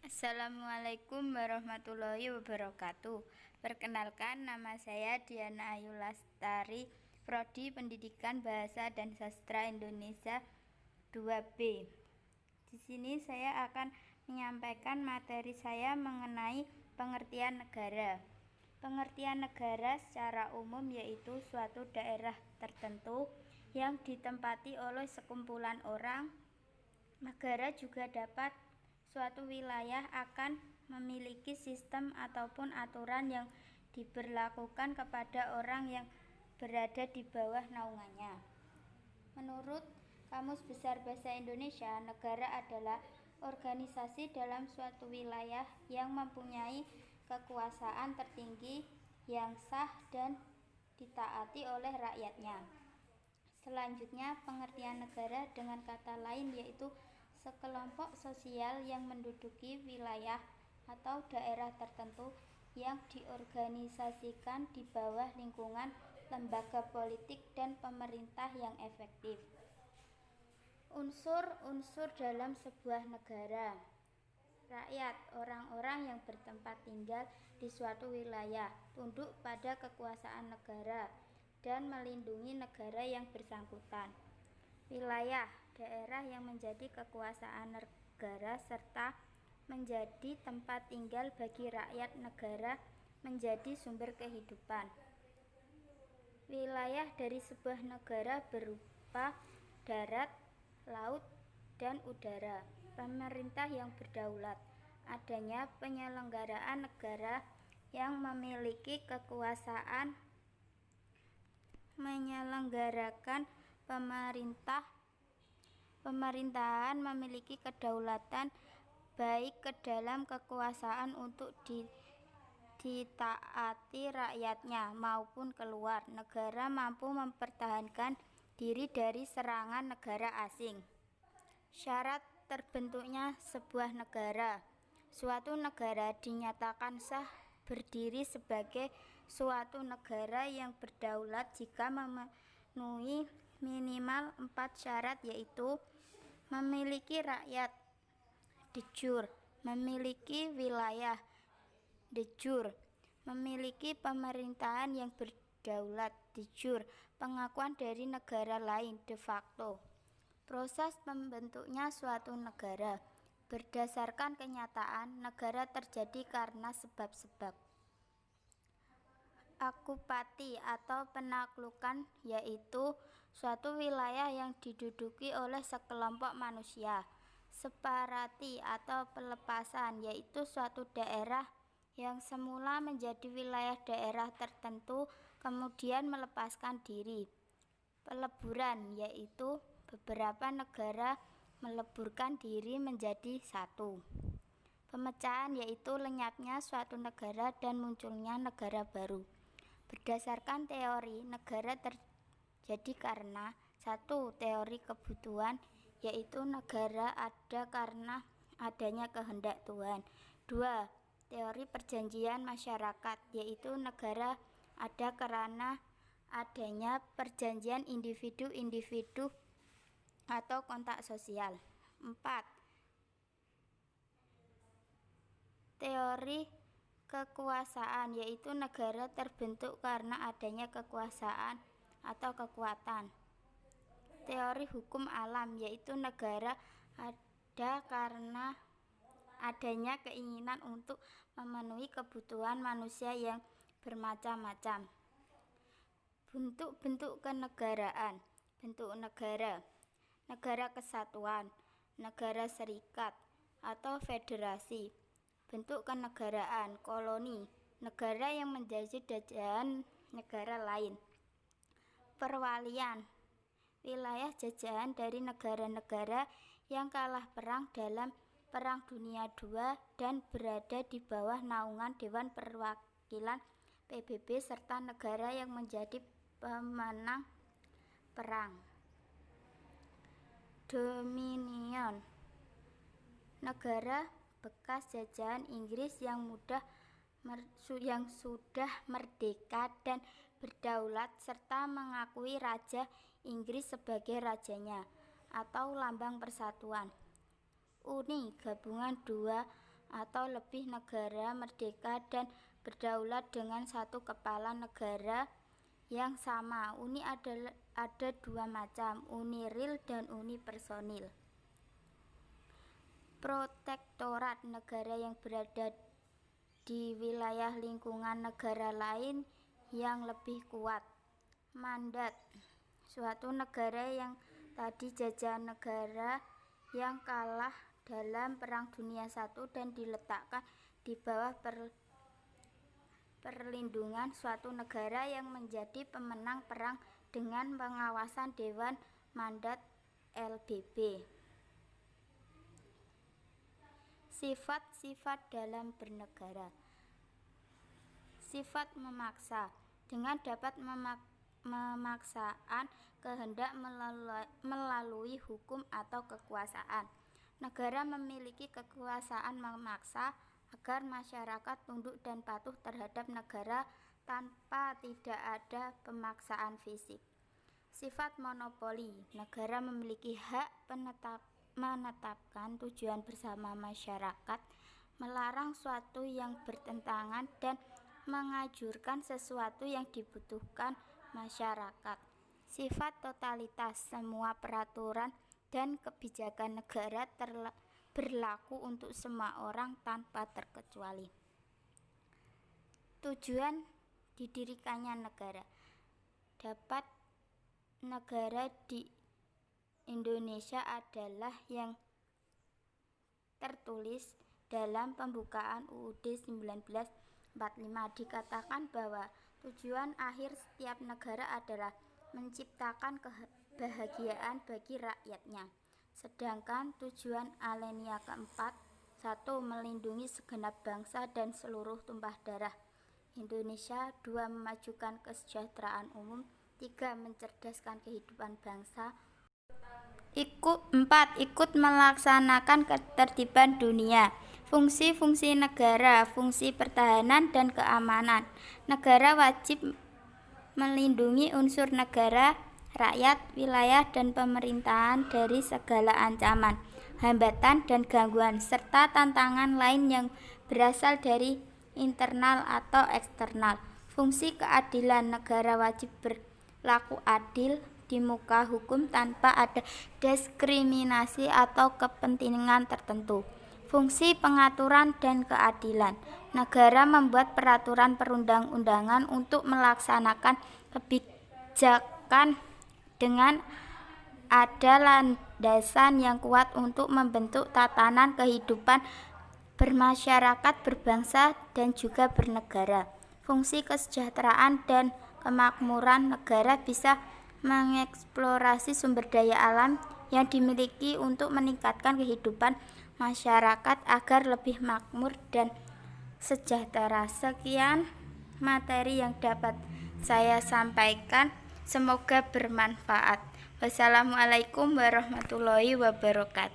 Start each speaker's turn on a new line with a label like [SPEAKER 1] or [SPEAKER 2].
[SPEAKER 1] Assalamualaikum warahmatullahi wabarakatuh. Perkenalkan, nama saya Diana Ayu Lastari, Prodi Pendidikan Bahasa dan Sastra Indonesia 2B. Di sini saya akan menyampaikan materi saya mengenai pengertian negara. Pengertian negara secara umum yaitu suatu daerah tertentu yang ditempati oleh sekumpulan orang. Negara juga dapat suatu wilayah akan memiliki sistem ataupun aturan yang diberlakukan kepada orang yang berada di bawah naungannya. Menurut Kamus Besar Bahasa Indonesia, negara adalah organisasi dalam suatu wilayah yang mempunyai kekuasaan tertinggi yang sah dan ditaati oleh rakyatnya. Selanjutnya, pengertian negara dengan kata lain yaitu sekelompok sosial yang menduduki wilayah atau daerah tertentu yang diorganisasikan di bawah lingkungan lembaga politik dan pemerintah yang efektif. Unsur-unsur dalam sebuah negara. Rakyat, orang-orang yang bertempat tinggal di suatu wilayah, tunduk pada kekuasaan negara, dan melindungi negara yang bersangkutan. Wilayah, daerah yang menjadi kekuasaan negara serta menjadi tempat tinggal bagi rakyat negara, menjadi sumber kehidupan. Wilayah dari sebuah negara berupa darat, laut, dan udara. Pemerintah yang berdaulat, adanya penyelenggaraan negara yang memiliki kekuasaan menyelenggarakan pemerintahan memiliki kedaulatan baik ke dalam kekuasaan untuk ditaati rakyatnya maupun keluar. Negara mampu mempertahankan diri dari serangan negara asing. Syarat terbentuknya sebuah negara. Suatu negara dinyatakan sah berdiri sebagai suatu negara yang berdaulat jika memenuhi minimal 4 syarat, yaitu memiliki rakyat de jure, memiliki wilayah de jure, memiliki pemerintahan yang berdaulat de jure, pengakuan dari negara lain de facto. Proses pembentuknya suatu negara. Berdasarkan kenyataan, negara terjadi karena sebab-sebab. Okupasi atau penaklukan yaitu suatu wilayah yang diduduki oleh sekelompok manusia. Separati atau pelepasan yaitu suatu daerah yang semula menjadi wilayah daerah tertentu kemudian melepaskan diri. Peleburan yaitu beberapa negara meleburkan diri menjadi satu. Pemecahan yaitu lenyapnya suatu negara dan munculnya negara baru. Berdasarkan teori, negara terjadi karena 1. Teori kebutuhan, yaitu negara ada karena adanya kehendak Tuhan. 2. Teori perjanjian masyarakat, yaitu negara ada karena adanya perjanjian individu-individu atau kontak sosial. 4. Teori kekuasaan, yaitu negara terbentuk karena adanya kekuasaan atau kekuatan. Teori hukum alam, yaitu negara ada karena adanya keinginan untuk memenuhi kebutuhan manusia yang bermacam-macam. Bentuk-bentuk kenegaraan. Bentuk negara. Negara kesatuan, negara serikat, atau federasi. Bentuk kenegaraan, koloni, negara yang menjadi jajahan negara lain. Perwalian, wilayah jajahan dari negara-negara yang kalah perang dalam Perang Dunia II dan berada di bawah naungan Dewan Perwakilan PBB serta negara yang menjadi pemenang perang. Dominion, negara bekas jajahan Inggris yang sudah merdeka dan berdaulat serta mengakui Raja Inggris sebagai rajanya atau lambang persatuan. Uni, gabungan dua atau lebih negara merdeka dan berdaulat dengan satu kepala negara yang sama. Uni ada dua macam, uni real dan uni personil. Protektorat, negara yang berada di wilayah lingkungan negara lain yang lebih kuat. Mandat, suatu negara yang tadi jajahan negara yang kalah dalam Perang Dunia I dan diletakkan di bawah perlindungan suatu negara yang menjadi pemenang perang dengan pengawasan Dewan Mandat LBB. Sifat-sifat dalam bernegara. Sifat memaksa, dengan dapat memaksaan kehendak melalui hukum atau kekuasaan. Negara memiliki kekuasaan memaksa agar masyarakat tunduk dan patuh terhadap negara tanpa tidak ada pemaksaan fisik. Sifat monopoli, negara memiliki hak menetapkan tujuan bersama masyarakat, melarang suatu yang bertentangan dan mengajurkan sesuatu yang dibutuhkan masyarakat. Sifat totalitas, semua peraturan dan kebijakan negara berlaku untuk semua orang tanpa terkecuali. Tujuan didirikannya negara. Dapat negara di Indonesia adalah yang tertulis dalam pembukaan UUD 1945. Dikatakan bahwa tujuan akhir setiap negara adalah menciptakan kebahagiaan bagi rakyatnya. Sedangkan tujuan alinea keempat, 1. Melindungi segenap bangsa dan seluruh tumpah darah Indonesia. 2. Memajukan kesejahteraan umum. 3. Mencerdaskan kehidupan bangsa. 4. Ikut melaksanakan ketertiban dunia. Fungsi-fungsi negara, fungsi pertahanan dan keamanan. Negara wajib melindungi unsur negara, rakyat, wilayah, dan pemerintahan dari segala ancaman, hambatan, dan gangguan, serta tantangan lain yang berasal dari internal atau eksternal. Fungsi keadilan, negara wajib berlaku adil di muka hukum tanpa ada diskriminasi atau kepentingan tertentu. Fungsi pengaturan dan keadilan, negara membuat peraturan perundang-undangan untuk melaksanakan kebijakan dengan ada landasan yang kuat untuk membentuk tatanan kehidupan bermasyarakat, berbangsa, dan juga bernegara. Fungsi kesejahteraan dan kemakmuran, negara bisa mengeksplorasi sumber daya alam yang dimiliki untuk meningkatkan kehidupan masyarakat agar lebih makmur dan sejahtera. Sekian materi yang dapat saya sampaikan, semoga bermanfaat. Wassalamualaikum warahmatullahi wabarakatuh.